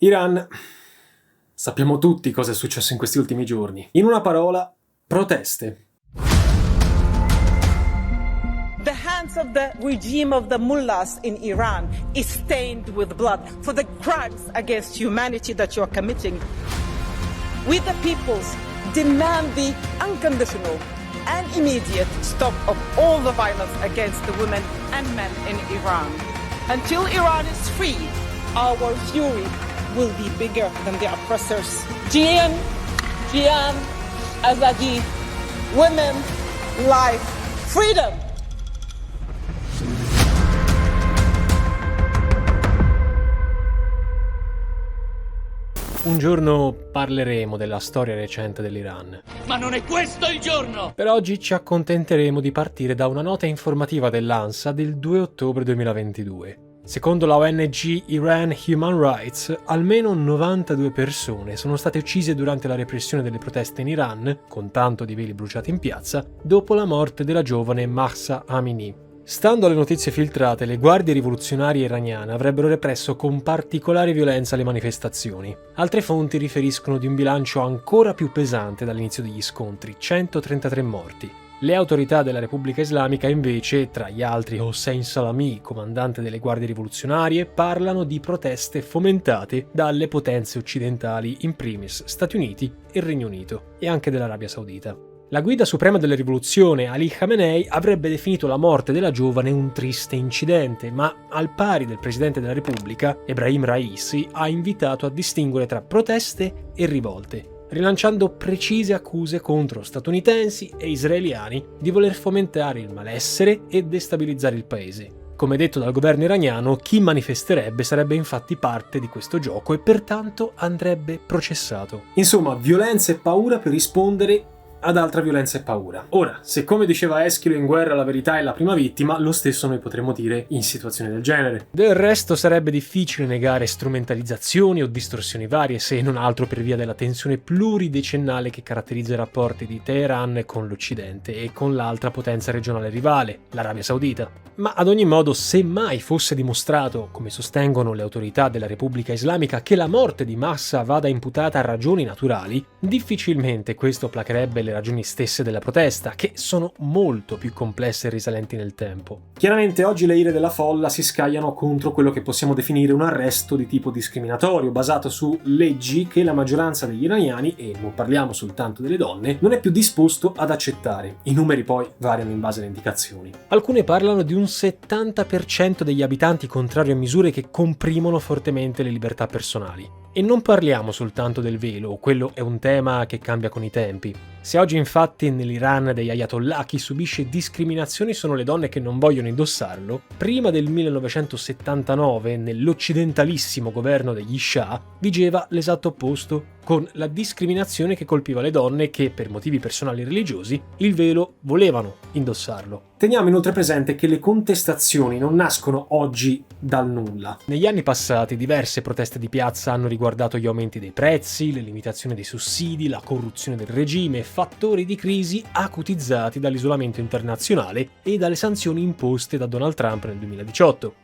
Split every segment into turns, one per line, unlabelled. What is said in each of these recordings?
Iran. Sappiamo tutti cosa è successo in questi ultimi giorni. In una parola, proteste.
The hands of the regime of the mullahs in Iran is stained with blood for the crimes against humanity that you are committing. We the peoples demand the unconditional and immediate stop of all the violence against the women and men in Iran. Until Iran is free, our fury will be bigger than the oppressors. Jian, Azadi, women, life, freedom.
Un giorno parleremo della storia recente dell'Iran.
Ma non è questo il giorno!
Per oggi ci accontenteremo di partire da una nota informativa dell'ANSA del 2 ottobre 2022. Secondo la ONG Iran Human Rights, almeno 92 persone sono state uccise durante la repressione delle proteste in Iran, con tanto di veli bruciati in piazza, dopo la morte della giovane Mahsa Amini. Stando alle notizie filtrate, le guardie rivoluzionarie iraniane avrebbero represso con particolare violenza le manifestazioni. Altre fonti riferiscono di un bilancio ancora più pesante dall'inizio degli scontri, 133 morti. Le autorità della Repubblica Islamica invece, tra gli altri Hossein Salami, comandante delle guardie rivoluzionarie, parlano di proteste fomentate dalle potenze occidentali, in primis Stati Uniti e Regno Unito, e anche dell'Arabia Saudita. La guida suprema della rivoluzione, Ali Khamenei, avrebbe definito la morte della giovane un triste incidente, ma al pari del presidente della Repubblica, Ebrahim Raisi, ha invitato a distinguere tra proteste e rivolte, rilanciando precise accuse contro statunitensi e israeliani di voler fomentare il malessere e destabilizzare il paese. Come detto dal governo iraniano, chi manifesterebbe sarebbe infatti parte di questo gioco e pertanto andrebbe processato. Insomma, violenza e paura per rispondere ad altra violenza e paura. Ora, se come diceva Eschilo in Guerra la verità è la prima vittima, lo stesso noi potremmo dire in situazioni del genere. Del resto sarebbe difficile negare strumentalizzazioni o distorsioni varie, se non altro per via della tensione pluridecennale che caratterizza i rapporti di Teheran con l'Occidente e con l'altra potenza regionale rivale, l'Arabia Saudita. Ma ad ogni modo, se mai fosse dimostrato, come sostengono le autorità della Repubblica Islamica, che la morte di Mahsa vada imputata a ragioni naturali, difficilmente questo placherebbe le ragioni stesse della protesta, che sono molto più complesse e risalenti nel tempo. Chiaramente oggi le ire della folla si scagliano contro quello che possiamo definire un arresto di tipo discriminatorio, basato su leggi che la maggioranza degli iraniani, e non parliamo soltanto delle donne, non è più disposto ad accettare. I numeri poi variano in base alle indicazioni. Alcune parlano di un 70% degli abitanti contrario a misure che comprimono fortemente le libertà personali. E non parliamo soltanto del velo, quello è un tema che cambia con i tempi. Se oggi infatti nell'Iran degli ayatollah chi subisce discriminazioni sono le donne che non vogliono indossarlo, prima del 1979, nell'occidentalissimo governo degli Shah, vigeva l'esatto opposto, con la discriminazione che colpiva le donne che, per motivi personali e religiosi, il velo volevano indossarlo. Teniamo inoltre presente che le contestazioni non nascono oggi dal nulla. Negli anni passati diverse proteste di piazza hanno riguardato gli aumenti dei prezzi, le limitazioni dei sussidi, la corruzione del regime, fattori di crisi acutizzati dall'isolamento internazionale e dalle sanzioni imposte da Donald Trump nel 2018.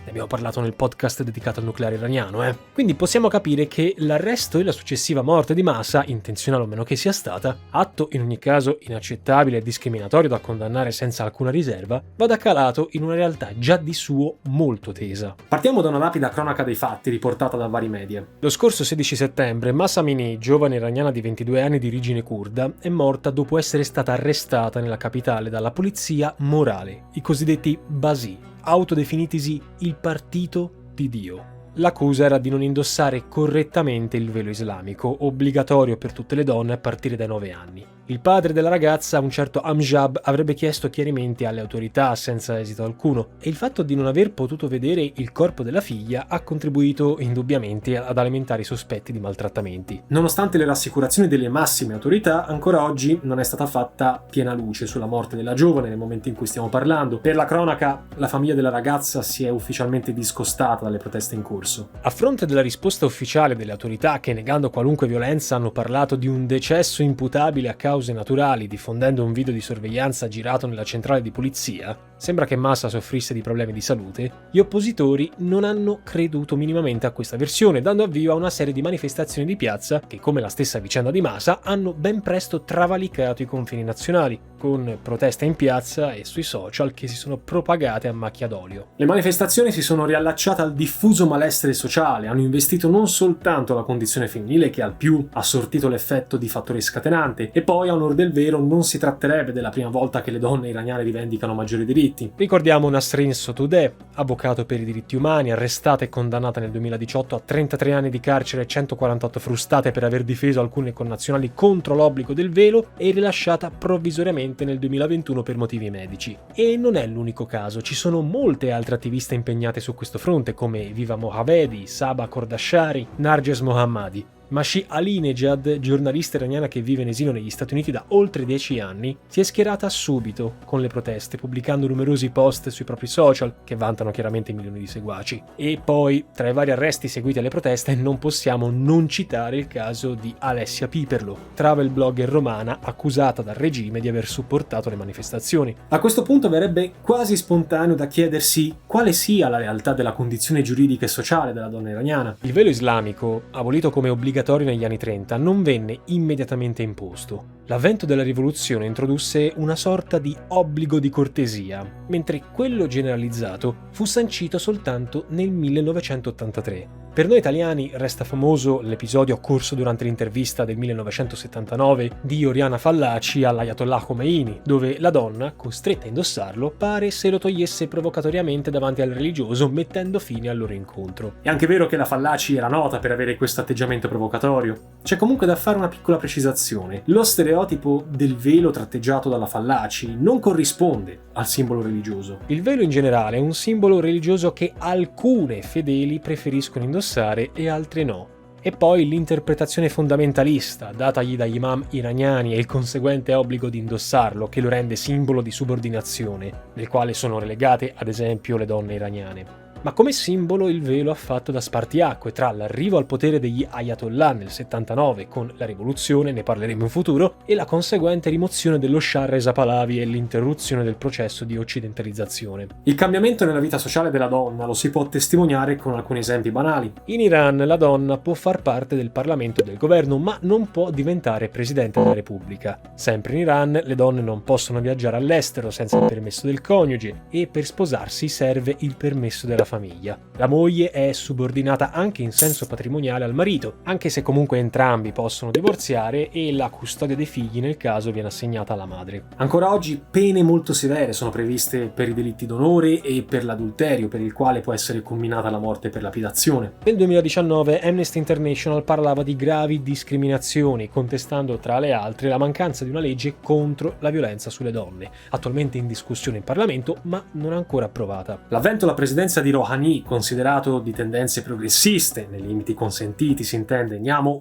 Ne abbiamo parlato nel podcast dedicato al nucleare iraniano, Quindi possiamo capire che l'arresto e la successiva morte di Mahsa, intenzionale o meno che sia stata, atto in ogni caso inaccettabile e discriminatorio da condannare senza alcuna riserva, vada calato in una realtà già di suo molto tesa. Partiamo da una rapida cronaca dei fatti riportata da vari media. Lo scorso 16 settembre Mahsa Amini, giovane iraniana di 22 anni di origine curda, è morta dopo essere stata arrestata nella capitale dalla polizia morale, i cosiddetti Basì, autodefinitisi il partito di Dio. L'accusa era di non indossare correttamente il velo islamico, obbligatorio per tutte le donne a partire dai 9 anni. Il padre della ragazza, un certo Amjad, avrebbe chiesto chiarimenti alle autorità senza esito alcuno, e il fatto di non aver potuto vedere il corpo della figlia ha contribuito indubbiamente ad alimentare i sospetti di maltrattamenti. Nonostante le rassicurazioni delle massime autorità, ancora oggi non è stata fatta piena luce sulla morte della giovane nel momento in cui stiamo parlando. Per la cronaca, la famiglia della ragazza si è ufficialmente discostata dalle proteste in corso. A fronte della risposta ufficiale delle autorità che, negando qualunque violenza, hanno parlato di un decesso imputabile a cause naturali, diffondendo un video di sorveglianza girato nella centrale di polizia, Sembra che Massa soffrisse di problemi di salute. Gli oppositori non hanno creduto minimamente a questa versione, dando avvio a una serie di manifestazioni di piazza che, come la stessa vicenda di Massa, hanno ben presto travalicato i confini nazionali, con proteste in piazza e sui social che si sono propagate a macchia d'olio. Le manifestazioni si sono riallacciate al diffuso malessere sociale, hanno investito non soltanto la condizione femminile, che al più ha sortito l'effetto di fattore scatenante, e poi a onor del vero non si tratterebbe della prima volta che le donne iraniane rivendicano maggiori diritti. Ricordiamo Nasrin Sotoudeh, avvocato per i diritti umani, arrestata e condannata nel 2018 a 33 anni di carcere e 148 frustate per aver difeso alcune connazionali contro l'obbligo del velo, e rilasciata provvisoriamente nel 2021 per motivi medici. E non è l'unico caso, ci sono molte altre attiviste impegnate su questo fronte, come Viva Mohavedi, Saba Kordashari, Narges Mohammadi. Mashi Alinejad, giornalista iraniana che vive in esilio negli Stati Uniti da oltre 10 anni, si è schierata subito con le proteste, pubblicando numerosi post sui propri social, che vantano chiaramente milioni di seguaci. E poi, tra i vari arresti seguiti alle proteste, non possiamo non citare il caso di Alessia Piperlo, travel blogger romana accusata dal regime di aver supportato le manifestazioni. A questo punto verrebbe quasi spontaneo da chiedersi quale sia la realtà della condizione giuridica e sociale della donna iraniana. Il velo islamico, abolito come obbligatorio negli anni 30, non venne immediatamente imposto. L'avvento della rivoluzione introdusse una sorta di obbligo di cortesia, mentre quello generalizzato fu sancito soltanto nel 1983. Per noi italiani resta famoso l'episodio occorso durante l'intervista del 1979 di Oriana Fallaci all'Ayatollah Khomeini, dove la donna, costretta a indossarlo, pare se lo togliesse provocatoriamente davanti al religioso, mettendo fine al loro incontro. È anche vero che la Fallaci era nota per avere questo atteggiamento provocatorio. C'è comunque da fare una piccola precisazione. Lo stereotipo del velo tratteggiato dalla Fallaci non corrisponde al simbolo religioso. Il velo in generale è un simbolo religioso che alcune fedeli preferiscono indossare e altre no. E poi l'interpretazione fondamentalista datagli dagli imam iraniani e il conseguente obbligo di indossarlo, che lo rende simbolo di subordinazione, del quale sono relegate ad esempio le donne iraniane. Ma come simbolo il velo ha fatto da spartiacque tra l'arrivo al potere degli Ayatollah nel 79 con la rivoluzione, ne parleremo in futuro, e la conseguente rimozione dello Shah Reza Pahlavi e l'interruzione del processo di occidentalizzazione. Il cambiamento nella vita sociale della donna lo si può testimoniare con alcuni esempi banali. In Iran la donna può far parte del Parlamento e del governo, ma non può diventare Presidente della Repubblica. Sempre in Iran le donne non possono viaggiare all'estero senza il permesso del coniuge, e per sposarsi serve il permesso della famiglia. La moglie è subordinata anche in senso patrimoniale al marito, anche se comunque entrambi possono divorziare e la custodia dei figli nel caso viene assegnata alla madre. Ancora oggi pene molto severe sono previste per i delitti d'onore e per l'adulterio, per il quale può essere comminata la morte per lapidazione. Nel 2019 Amnesty International parlava di gravi discriminazioni, contestando tra le altre la mancanza di una legge contro la violenza sulle donne, attualmente in discussione in Parlamento ma non ancora approvata. L'avvento alla presidenza di Rouhani, considerato di tendenze progressiste, nei limiti consentiti si intende,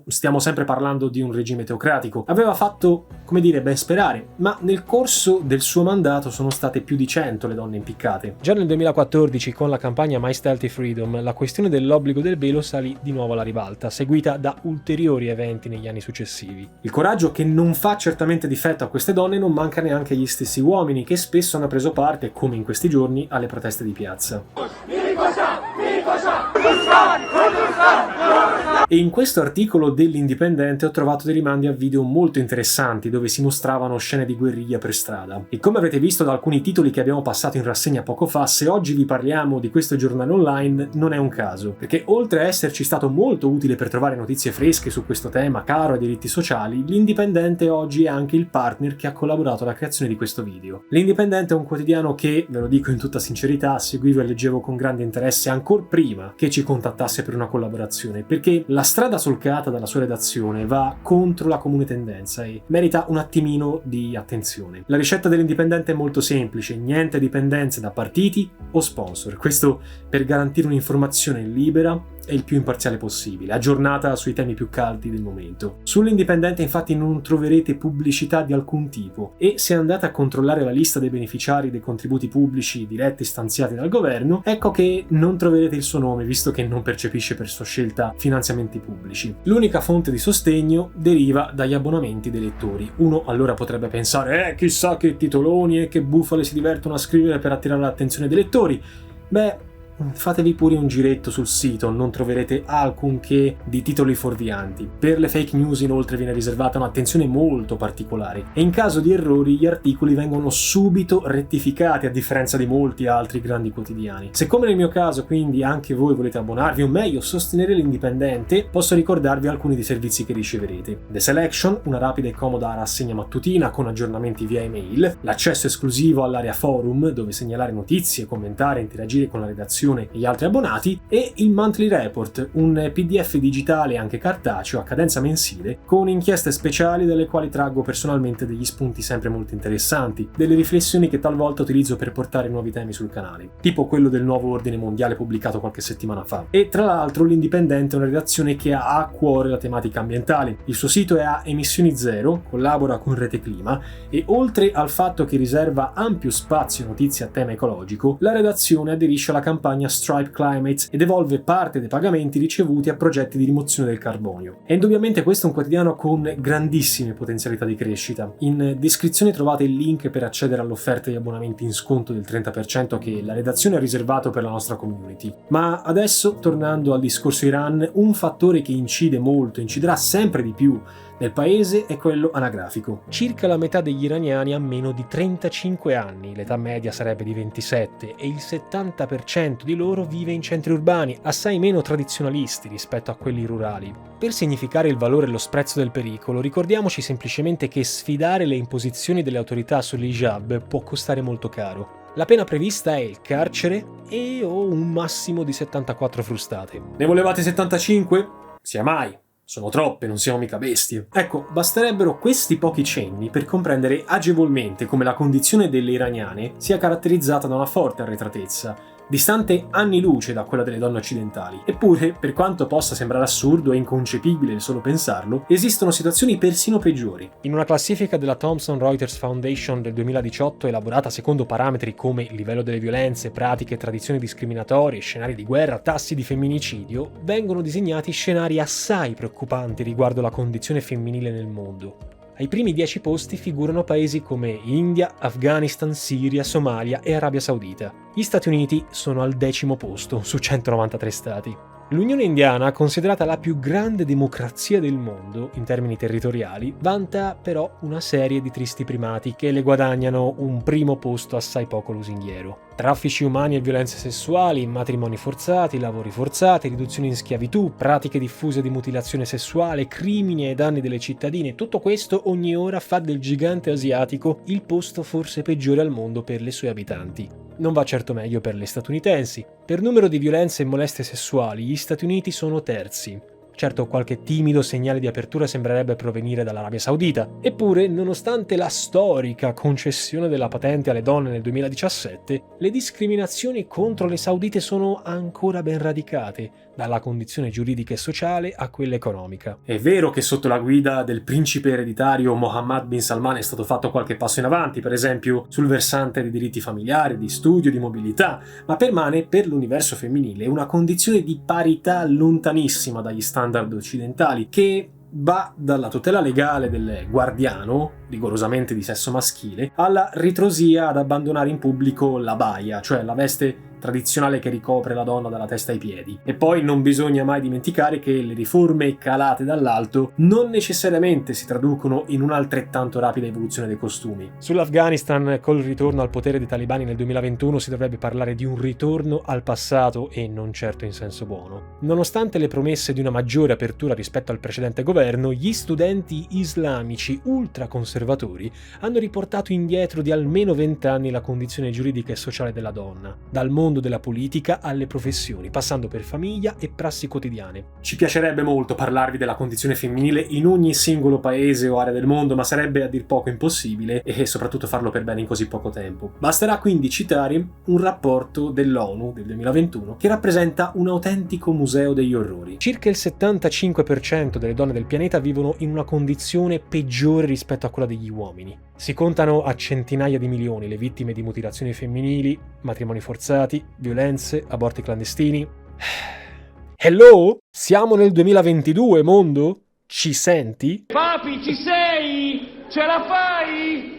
stiamo sempre parlando di un regime teocratico, aveva fatto, ben sperare, ma nel corso del suo mandato sono state più di 100 le donne impiccate. Già nel 2014, con la campagna My Stealthy Freedom, la questione dell'obbligo del velo salì di nuovo alla ribalta, seguita da ulteriori eventi negli anni successivi. Il coraggio che non fa certamente difetto a queste donne non manca neanche agli stessi uomini, che spesso hanno preso parte, come in questi giorni, alle proteste di piazza. E in questo articolo dell'Indipendente ho trovato dei rimandi a video molto interessanti dove si mostravano scene di guerriglia per strada. E come avrete visto da alcuni titoli che abbiamo passato in rassegna poco fa, se oggi vi parliamo di questo giornale online non è un caso, perché oltre a esserci stato molto utile per trovare notizie fresche su questo tema caro ai diritti sociali, l'Indipendente oggi è anche il partner che ha collaborato alla creazione di questo video. L'Indipendente è un quotidiano che, ve lo dico in tutta sincerità, seguivo e leggevo con grande interesse ancora prima che ci contattasse per una collaborazione, perché la strada solcata dalla sua redazione va contro la comune tendenza e merita un attimino di attenzione. La ricetta dell'Indipendente è molto semplice: niente dipendenze da partiti o sponsor, questo per garantire un'informazione libera, è il più imparziale possibile, aggiornata sui temi più caldi del momento. Sull'Indipendente infatti non troverete pubblicità di alcun tipo e se andate a controllare la lista dei beneficiari dei contributi pubblici diretti stanziati dal governo, ecco che non troverete il suo nome visto che non percepisce per sua scelta finanziamenti pubblici. L'unica fonte di sostegno deriva dagli abbonamenti dei lettori. Uno allora potrebbe pensare chissà che titoloni e che bufale si divertono a scrivere per attirare l'attenzione dei lettori. Beh, fatevi pure un giretto sul sito, non troverete alcunché di titoli fuorvianti. Per le fake news inoltre viene riservata un'attenzione molto particolare e in caso di errori gli articoli vengono subito rettificati a differenza di molti altri grandi quotidiani. Se come nel mio caso quindi anche voi volete abbonarvi o meglio sostenere l'Indipendente, posso ricordarvi alcuni dei servizi che riceverete. The Selection, una rapida e comoda rassegna mattutina con aggiornamenti via email, l'accesso esclusivo all'area forum dove segnalare notizie, commentare e interagire con la redazione e gli altri abbonati, e il Monthly Report, un PDF digitale anche cartaceo a cadenza mensile con inchieste speciali dalle quali traggo personalmente degli spunti sempre molto interessanti, delle riflessioni che talvolta utilizzo per portare nuovi temi sul canale, tipo quello del nuovo ordine mondiale pubblicato qualche settimana fa. E tra l'altro l'Indipendente è una redazione che ha a cuore la tematica ambientale. Il suo sito è a emissioni zero, collabora con Rete Clima e oltre al fatto che riserva ampio spazio a notizie a tema ecologico, la redazione aderisce alla campagna Stripe Climate e devolve parte dei pagamenti ricevuti a progetti di rimozione del carbonio. E indubbiamente questo è un quotidiano con grandissime potenzialità di crescita. In descrizione trovate il link per accedere all'offerta di abbonamenti in sconto del 30% che la redazione ha riservato per la nostra community. Ma adesso, tornando al discorso Iran, un fattore che inciderà sempre di più nel paese è quello anagrafico. Circa la metà degli iraniani ha meno di 35 anni, l'età media sarebbe di 27 e il 70% di loro vive in centri urbani, assai meno tradizionalisti rispetto a quelli rurali. Per significare il valore e lo sprezzo del pericolo, ricordiamoci semplicemente che sfidare le imposizioni delle autorità sull'hijab può costare molto caro. La pena prevista è il carcere e o un massimo di 74 frustate. Ne volevate 75? Sia mai! Sono troppe, non siamo mica bestie. Ecco, basterebbero questi pochi cenni per comprendere agevolmente come la condizione delle iraniane sia caratterizzata da una forte arretratezza, distante anni luce da quella delle donne occidentali. Eppure, per quanto possa sembrare assurdo e inconcepibile il solo pensarlo, esistono situazioni persino peggiori. In una classifica della Thomson Reuters Foundation del 2018, elaborata secondo parametri come livello delle violenze, pratiche e tradizioni discriminatorie, scenari di guerra, tassi di femminicidio, vengono disegnati scenari assai preoccupanti riguardo la condizione femminile nel mondo. Ai primi 10 posti figurano paesi come India, Afghanistan, Siria, Somalia e Arabia Saudita. Gli Stati Uniti sono al 10° posto su 193 stati. L'Unione Indiana, considerata la più grande democrazia del mondo in termini territoriali, vanta però una serie di tristi primati che le guadagnano un primo posto assai poco lusinghiero. Traffici umani e violenze sessuali, matrimoni forzati, lavori forzati, riduzione in schiavitù, pratiche diffuse di mutilazione sessuale, crimini ai danni delle cittadine, tutto questo ogni ora fa del gigante asiatico il posto forse peggiore al mondo per le sue abitanti. Non va certo meglio per le statunitensi. Per numero di violenze e molestie sessuali, gli Stati Uniti sono terzi. Certo, qualche timido segnale di apertura sembrerebbe provenire dall'Arabia Saudita. Eppure, nonostante la storica concessione della patente alle donne nel 2017, le discriminazioni contro le saudite sono ancora ben radicate, dalla condizione giuridica e sociale a quella economica. È vero che sotto la guida del principe ereditario Mohammed bin Salman è stato fatto qualche passo in avanti, per esempio sul versante dei diritti familiari, di studio, di mobilità, ma permane per l'universo femminile una condizione di parità lontanissima dagli standard occidentali, che va dalla tutela legale del guardiano, rigorosamente di sesso maschile, alla ritrosia ad abbandonare in pubblico la baia, cioè la veste tradizionale che ricopre la donna dalla testa ai piedi. E poi non bisogna mai dimenticare che le riforme calate dall'alto non necessariamente si traducono in un'altrettanto rapida evoluzione dei costumi. Sull'Afghanistan, col ritorno al potere dei talibani nel 2021, si dovrebbe parlare di un ritorno al passato e non certo in senso buono. Nonostante le promesse di una maggiore apertura rispetto al precedente governo, gli studenti islamici ultraconservatori hanno riportato indietro di almeno 20 anni la condizione giuridica e sociale della donna. Dal mondo mondo della politica alle professioni, passando per famiglia e prassi quotidiane. Ci piacerebbe molto parlarvi della condizione femminile in ogni singolo paese o area del mondo, ma sarebbe a dir poco impossibile e soprattutto farlo per bene in così poco tempo. Basterà quindi citare un rapporto dell'ONU del 2021 che rappresenta un autentico museo degli orrori. Circa il 75% delle donne del pianeta vivono in una condizione peggiore rispetto a quella degli uomini. Si contano a centinaia di milioni le vittime di mutilazioni femminili, matrimoni forzati, violenze, aborti clandestini. Hello? Siamo nel 2022, mondo? Ci senti?
Papi, ci sei? Ce la fai?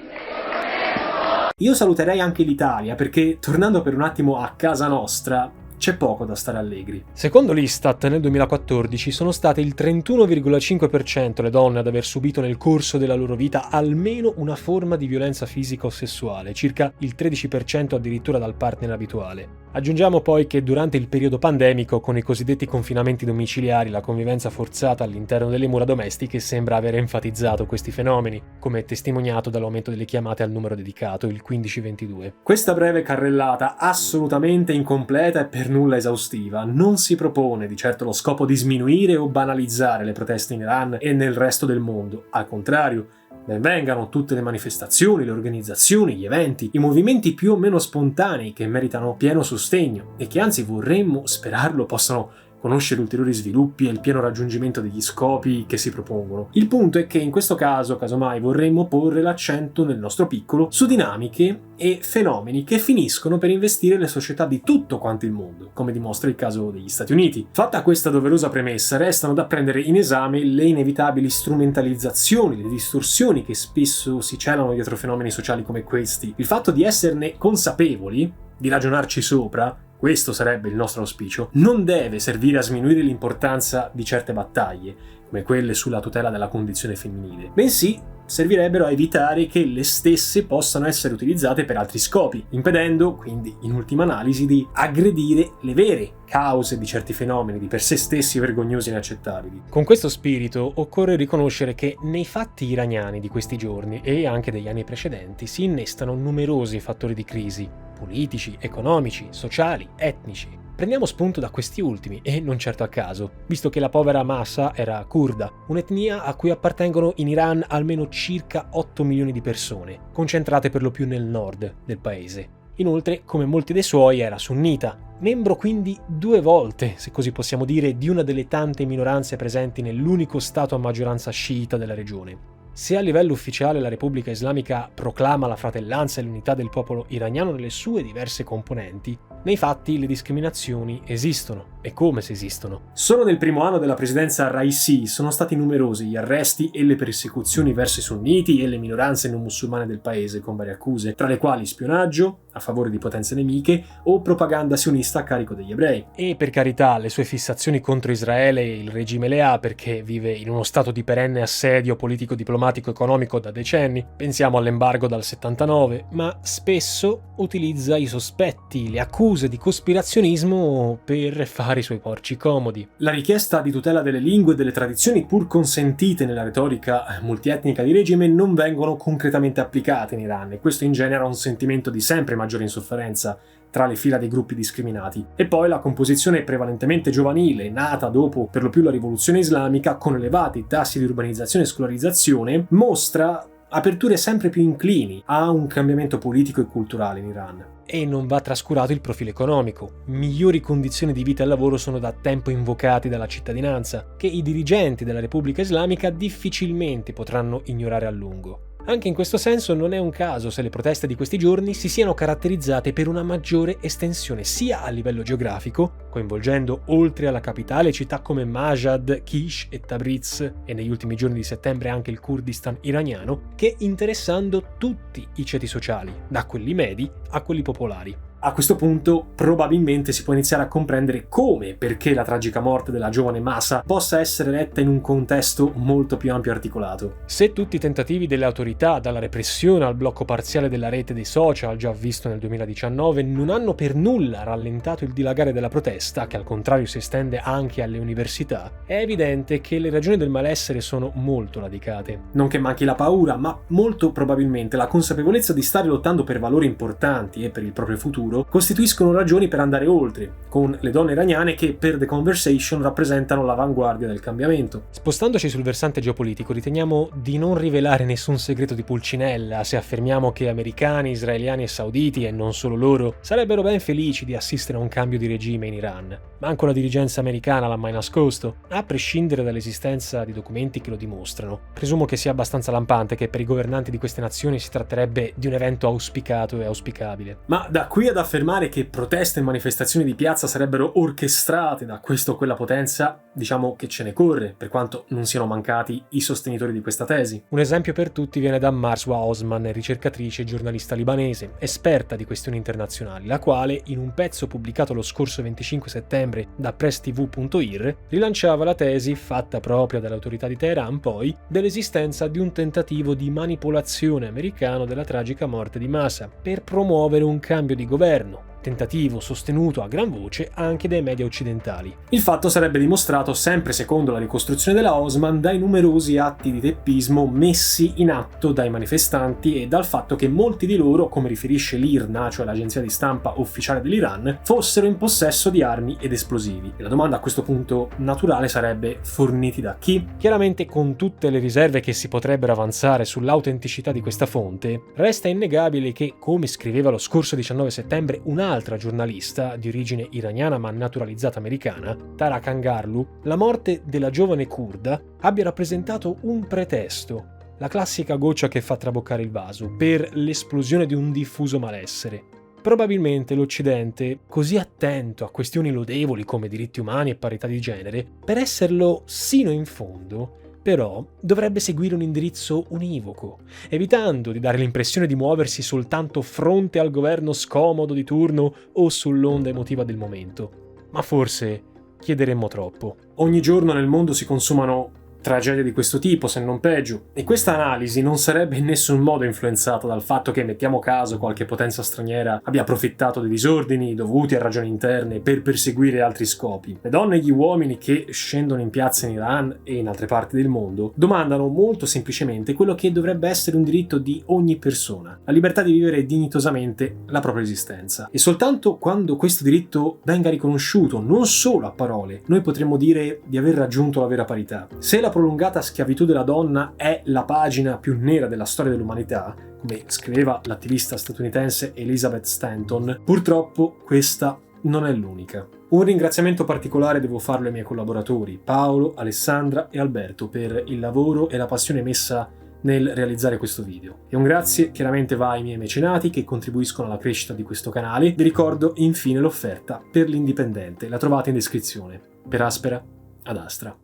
Io saluterei anche l'Italia perché, tornando per un attimo a casa nostra, c'è poco da stare allegri. Secondo l'Istat, nel 2014 sono state il 31,5% le donne ad aver subito nel corso della loro vita almeno una forma di violenza fisica o sessuale, circa il 13% addirittura dal partner abituale. Aggiungiamo poi che durante il periodo pandemico, con i cosiddetti confinamenti domiciliari, la convivenza forzata all'interno delle mura domestiche sembra aver enfatizzato questi fenomeni, come testimoniato dall'aumento delle chiamate al numero dedicato, il 1522. Questa breve carrellata, assolutamente incompleta e per nulla esaustiva, non si propone di certo lo scopo di sminuire o banalizzare le proteste in Iran e nel resto del mondo. Al contrario, ben vengano tutte le manifestazioni, le organizzazioni, gli eventi, i movimenti più o meno spontanei che meritano pieno sostegno e che anzi vorremmo, sperarlo, possano conoscere ulteriori sviluppi e il pieno raggiungimento degli scopi che si propongono. Il punto è che in questo caso, casomai, vorremmo porre l'accento nel nostro piccolo su dinamiche e fenomeni che finiscono per investire le società di tutto quanto il mondo, come dimostra il caso degli Stati Uniti. Fatta questa doverosa premessa, restano da prendere in esame le inevitabili strumentalizzazioni, le distorsioni che spesso si celano dietro fenomeni sociali come questi. Il fatto di esserne consapevoli, di ragionarci sopra, questo sarebbe il nostro auspicio, non deve servire a sminuire l'importanza di certe battaglie, come quelle sulla tutela della condizione femminile, bensì servirebbero a evitare che le stesse possano essere utilizzate per altri scopi, impedendo, quindi, in ultima analisi, di aggredire le vere cause di certi fenomeni, di per sé stessi vergognosi e inaccettabili. Con questo spirito occorre riconoscere che nei fatti iraniani di questi giorni e anche degli anni precedenti si innestano numerosi fattori di crisi, politici, economici, sociali, etnici. Prendiamo spunto da questi ultimi, e non certo a caso, visto che la povera Mahsa era curda, un'etnia a cui appartengono in Iran almeno circa 8 milioni di persone, concentrate per lo più nel nord del paese. Inoltre, come molti dei suoi, era sunnita, membro quindi 2 volte, se così possiamo dire, di una delle tante minoranze presenti nell'unico stato a maggioranza sciita della regione. Se a livello ufficiale la Repubblica Islamica proclama la fratellanza e l'unità del popolo iraniano nelle sue diverse componenti, nei fatti le discriminazioni esistono, e come se esistono. Solo nel primo anno della presidenza Raisi sono stati numerosi gli arresti e le persecuzioni verso i sunniti e le minoranze non musulmane del paese, con varie accuse, tra le quali spionaggio a favore di potenze nemiche o propaganda sionista a carico degli ebrei. E per carità, le sue fissazioni contro Israele il regime le ha perché vive in uno stato di perenne assedio politico-diplomatico economico da decenni, pensiamo all'embargo dal 79, ma spesso utilizza i sospetti, le accuse di cospirazionismo per fare i suoi porci comodi. La richiesta di tutela delle lingue e delle tradizioni, pur consentite nella retorica multietnica di regime, non vengono concretamente applicate in Iran, e questo ingenera un sentimento di sempre maggiore insofferenza tra le fila dei gruppi discriminati. E poi la composizione prevalentemente giovanile, nata dopo per lo più la rivoluzione islamica, con elevati tassi di urbanizzazione e scolarizzazione, mostra aperture sempre più inclini a un cambiamento politico e culturale in Iran. E non va trascurato il profilo economico. Migliori condizioni di vita e lavoro sono da tempo invocati dalla cittadinanza, che i dirigenti della Repubblica Islamica difficilmente potranno ignorare a lungo. Anche in questo senso non è un caso se le proteste di questi giorni si siano caratterizzate per una maggiore estensione sia a livello geografico, coinvolgendo oltre alla capitale città come Mashhad, Kish e Tabriz, e negli ultimi giorni di settembre anche il Kurdistan iraniano, che interessando tutti i ceti sociali, da quelli medi a quelli popolari. A questo punto probabilmente si può iniziare a comprendere come e perché la tragica morte della giovane Mahsa possa essere letta in un contesto molto più ampio e articolato. Se tutti i tentativi delle autorità, dalla repressione al blocco parziale della rete dei social già visto nel 2019, non hanno per nulla rallentato il dilagare della protesta, che al contrario si estende anche alle università, è evidente che le ragioni del malessere sono molto radicate. Non che manchi la paura, ma molto probabilmente la consapevolezza di stare lottando per valori importanti e per il proprio futuro, futuro costituiscono ragioni per andare oltre, con le donne iraniane che per The Conversation rappresentano l'avanguardia del cambiamento. Spostandoci sul versante geopolitico, riteniamo di non rivelare nessun segreto di Pulcinella se affermiamo che americani, israeliani e sauditi, e non solo loro, sarebbero ben felici di assistere a un cambio di regime in Iran. Manco la dirigenza americana l'ha mai nascosto, a prescindere dall'esistenza di documenti che lo dimostrano. Presumo che sia abbastanza lampante che per i governanti di queste nazioni si tratterebbe di un evento auspicato e auspicabile. Ma da qui ad affermare che proteste e manifestazioni di piazza sarebbero orchestrate da questa o quella potenza, diciamo che ce ne corre, per quanto non siano mancati i sostenitori di questa tesi. Un esempio per tutti viene da Marswa Osman, ricercatrice e giornalista libanese, esperta di questioni internazionali, la quale, in un pezzo pubblicato lo scorso 25 settembre da presstv.ir, rilanciava la tesi, fatta propria dalle autorità di Teheran poi, dell'esistenza di un tentativo di manipolazione americano della tragica morte di Mahsa per promuovere un cambio di governo, tentativo sostenuto a gran voce anche dai media occidentali. Il fatto sarebbe dimostrato, sempre secondo la ricostruzione della Osman, dai numerosi atti di teppismo messi in atto dai manifestanti e dal fatto che molti di loro, come riferisce l'IRNA, cioè l'agenzia di stampa ufficiale dell'Iran, fossero in possesso di armi ed esplosivi. E la domanda a questo punto naturale sarebbe: forniti da chi? Chiaramente, con tutte le riserve che si potrebbero avanzare sull'autenticità di questa fonte, resta innegabile che, come scriveva lo scorso 19 settembre un'altra giornalista di origine iraniana ma naturalizzata americana, Tara Kangarlu, la morte della giovane curda abbia rappresentato un pretesto, la classica goccia che fa traboccare il vaso, per l'esplosione di un diffuso malessere. Probabilmente l'Occidente, così attento a questioni lodevoli come diritti umani e parità di genere, per esserlo sino in fondo, però dovrebbe seguire un indirizzo univoco, evitando di dare l'impressione di muoversi soltanto fronte al governo scomodo di turno o sull'onda emotiva del momento. Ma forse chiederemmo troppo. Ogni giorno nel mondo si consumano tragedie di questo tipo, se non peggio, e questa analisi non sarebbe in nessun modo influenzata dal fatto che, mettiamo caso, qualche potenza straniera abbia approfittato dei disordini dovuti a ragioni interne per perseguire altri scopi. Le donne e gli uomini che scendono in piazza in Iran e in altre parti del mondo domandano molto semplicemente quello che dovrebbe essere un diritto di ogni persona: la libertà di vivere dignitosamente la propria esistenza. E soltanto quando questo diritto venga riconosciuto, non solo a parole, noi potremo dire di aver raggiunto la vera parità. Se la prolungata schiavitù della donna è la pagina più nera della storia dell'umanità, come scriveva l'attivista statunitense Elizabeth Stanton, purtroppo questa non è l'unica. Un ringraziamento particolare devo farlo ai miei collaboratori, Paolo, Alessandra e Alberto, per il lavoro e la passione messa nel realizzare questo video. E un grazie chiaramente va ai miei mecenati che contribuiscono alla crescita di questo canale. Vi ricordo infine l'offerta per l'indipendente, la trovate in descrizione. Per Aspera ad Astra.